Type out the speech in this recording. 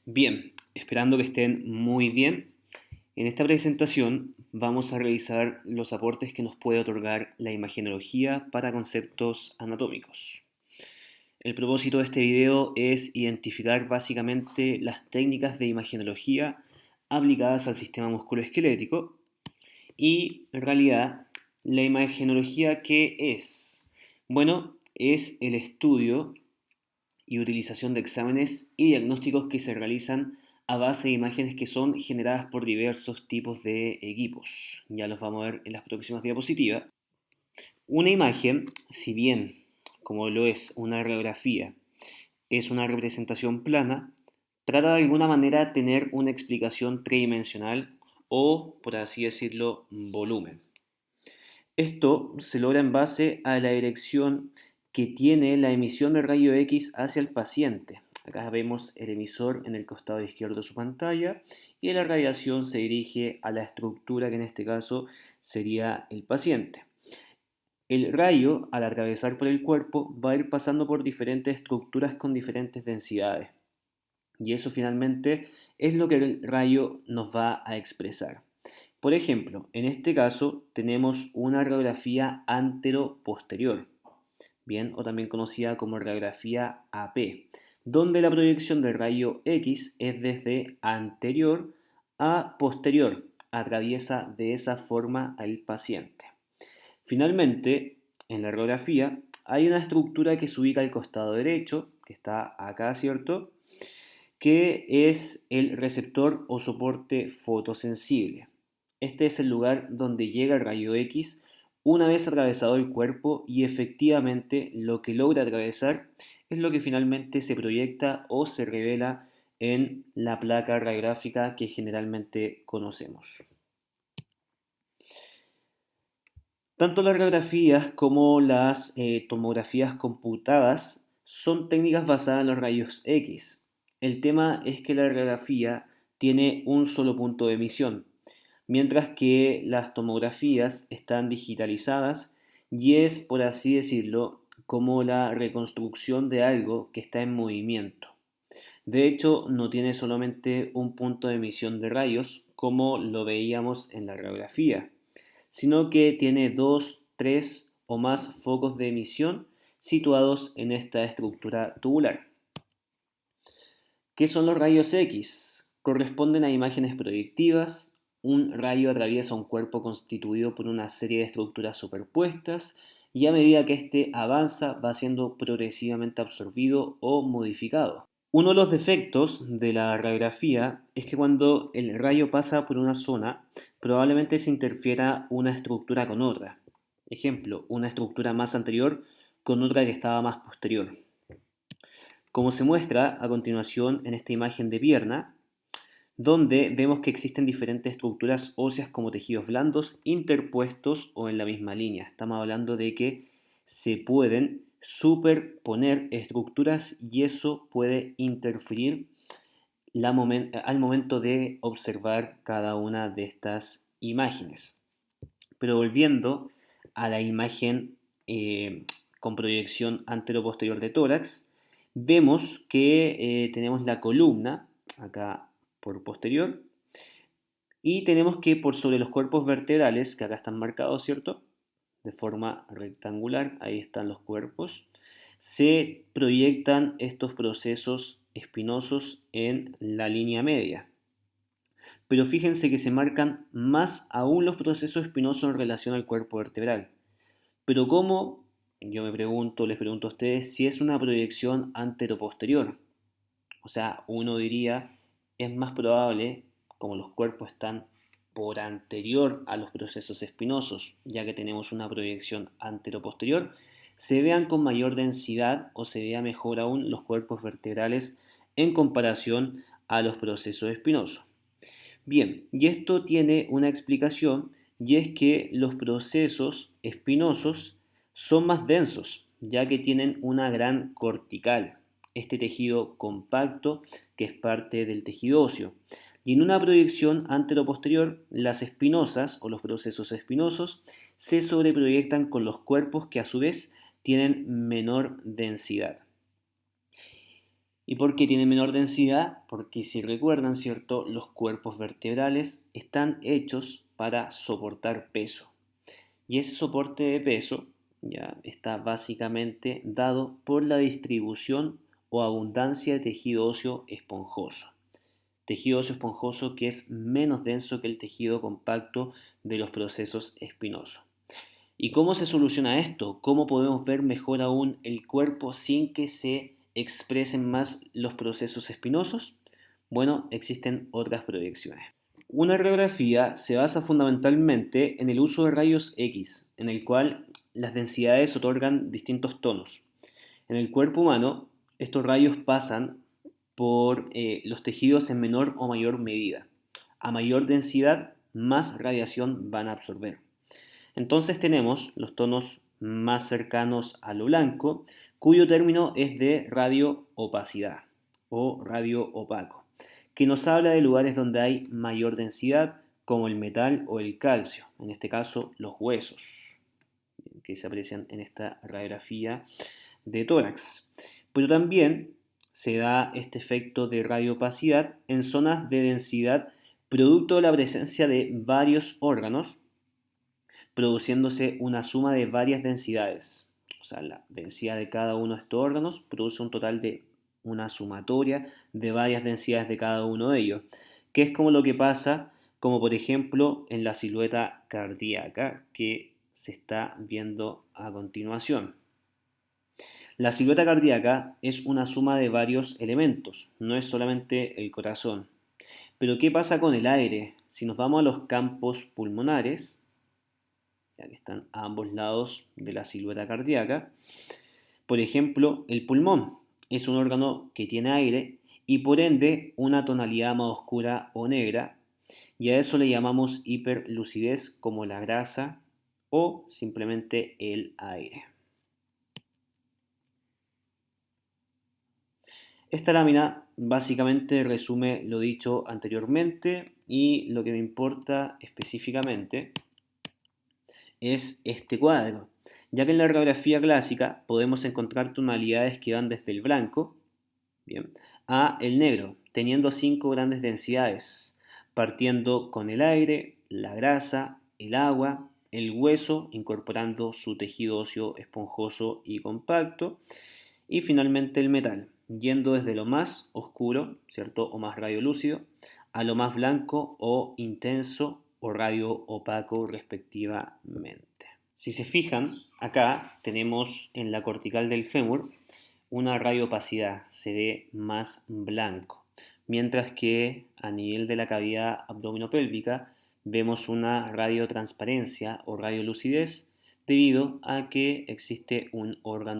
Bien, esperando que estén muy bien. En esta presentación vamos a revisar los aportes que nos puede otorgar la imagenología para conceptos anatómicos. El propósito de este video es identificar básicamente las técnicas de imagenología aplicadas al sistema musculoesquelético y en realidad la imagenología ¿qué es? Bueno, es el estudio y utilización de exámenes y diagnósticos que se realizan a base de imágenes que son generadas por diversos tipos de equipos. Ya los vamos a ver en las próximas diapositivas. Una imagen, si bien, como lo es una radiografía, es una representación plana, trata de alguna manera de tener una explicación tridimensional o, por así decirlo, volumen. Esto se logra en base a la dirección que tiene la emisión de rayo X hacia el paciente. Acá vemos el emisor en el costado izquierdo de su pantalla y la radiación se dirige a la estructura que en este caso sería el paciente. El rayo, al atravesar por el cuerpo, va a ir pasando por diferentes estructuras con diferentes densidades. Y eso finalmente es lo que el rayo nos va a expresar. Por ejemplo, en este caso tenemos una radiografía antero-posterior, bien, o también conocida como radiografía AP, donde la proyección del rayo X es desde anterior a posterior, atraviesa de esa forma al paciente. Finalmente, en la radiografía hay una estructura que se ubica al costado derecho, que está acá, ¿cierto? Que es el receptor o soporte fotosensible. Este es el lugar donde llega el rayo X una vez atravesado el cuerpo y efectivamente lo que logra atravesar es lo que finalmente se proyecta o se revela en la placa radiográfica que generalmente conocemos. Tanto las radiografías como las tomografías computadas son técnicas basadas en los rayos X. El tema es que la radiografía tiene un solo punto de emisión, mientras que las tomografías están digitalizadas y es, por así decirlo, como la reconstrucción de algo que está en movimiento. De hecho, no tiene solamente un punto de emisión de rayos, como lo veíamos en la radiografía, sino que tiene dos, tres o más focos de emisión situados en esta estructura tubular. ¿Qué son los rayos X? Corresponden a imágenes proyectivas. Un rayo atraviesa un cuerpo constituido por una serie de estructuras superpuestas y a medida que éste avanza va siendo progresivamente absorbido o modificado. Uno de los defectos de la radiografía es que cuando el rayo pasa por una zona, probablemente se interfiera una estructura con otra. Ejemplo, una estructura más anterior con otra que estaba más posterior. Como se muestra a continuación en esta imagen de pierna, donde vemos que existen diferentes estructuras óseas como tejidos blandos interpuestos o en la misma línea. Estamos hablando de que se pueden superponer estructuras y eso puede interferir al momento de observar cada una de estas imágenes. Pero volviendo a la imagen con proyección antero-posterior de tórax, vemos que tenemos la columna, acá por posterior, y tenemos que por sobre los cuerpos vertebrales, que acá están marcados, ¿cierto? De forma rectangular, ahí están los cuerpos, se proyectan estos procesos espinosos en la línea media. Pero fíjense que se marcan más aún los procesos espinosos en relación al cuerpo vertebral. Pero ¿cómo? Yo me pregunto, les pregunto a ustedes, si es una proyección antero-posterior. O sea, uno diría, es más probable, como los cuerpos están por anterior a los procesos espinosos, ya que tenemos una proyección antero-posterior, se vean con mayor densidad o se vea mejor aún los cuerpos vertebrales en comparación a los procesos espinosos. Bien, y esto tiene una explicación y es que los procesos espinosos son más densos, ya que tienen una gran cortical, este tejido compacto que es parte del tejido óseo. Y en una proyección antero-posterior, las espinosas o los procesos espinosos se sobreproyectan con los cuerpos que a su vez tienen menor densidad. ¿Y por qué tiene menor densidad? Porque si recuerdan, ¿cierto? Los cuerpos vertebrales están hechos para soportar peso. Y ese soporte de peso ya está básicamente dado por la distribución o abundancia de tejido óseo esponjoso. Tejido óseo esponjoso que es menos denso que el tejido compacto de los procesos espinosos. ¿Y cómo se soluciona esto? ¿Cómo podemos ver mejor aún el cuerpo sin que se expresen más los procesos espinosos? Bueno, existen otras proyecciones. Una radiografía se basa fundamentalmente en el uso de rayos X, en el cual las densidades otorgan distintos tonos. En el cuerpo humano, estos rayos pasan por los tejidos en menor o mayor medida. A mayor densidad, más radiación van a absorber. Entonces tenemos los tonos más cercanos a lo blanco, cuyo término es de radio-opacidad o radio-opaco, que nos habla de lugares donde hay mayor densidad, como el metal o el calcio, en este caso los huesos, que se aprecian en esta radiografía de tórax. Pero también se da este efecto de radioopacidad en zonas de densidad producto de la presencia de varios órganos, produciéndose una suma de varias densidades. O sea, la densidad de cada uno de estos órganos produce un total de una sumatoria de varias densidades de cada uno de ellos, que es como lo que pasa, como por ejemplo en la silueta cardíaca que se está viendo a continuación. La silueta cardíaca es una suma de varios elementos, no es solamente el corazón. Pero ¿qué pasa con el aire? Si nos vamos a los campos pulmonares, ya que están a ambos lados de la silueta cardíaca. Por ejemplo, el pulmón es un órgano que tiene aire y por ende una tonalidad más oscura o negra, y a eso le llamamos hiperlucidez como la grasa o simplemente el aire. Esta lámina básicamente resume lo dicho anteriormente y lo que me importa específicamente es este cuadro, ya que en la radiografía clásica podemos encontrar tonalidades que van desde el blanco, bien, a el negro, teniendo 5 grandes densidades, partiendo con el aire, la grasa, el agua, el hueso, incorporando su tejido óseo esponjoso y compacto, y finalmente el metal, yendo desde lo más oscuro, ¿cierto? O más radiolúcido, a lo más blanco o intenso o radio opaco respectivamente. Si se fijan, acá tenemos en la cortical del fémur una radioopacidad, se ve más blanco, mientras que a nivel de la cavidad abdominopélvica vemos una radiotransparencia o radiolucidez debido a que existe un órgano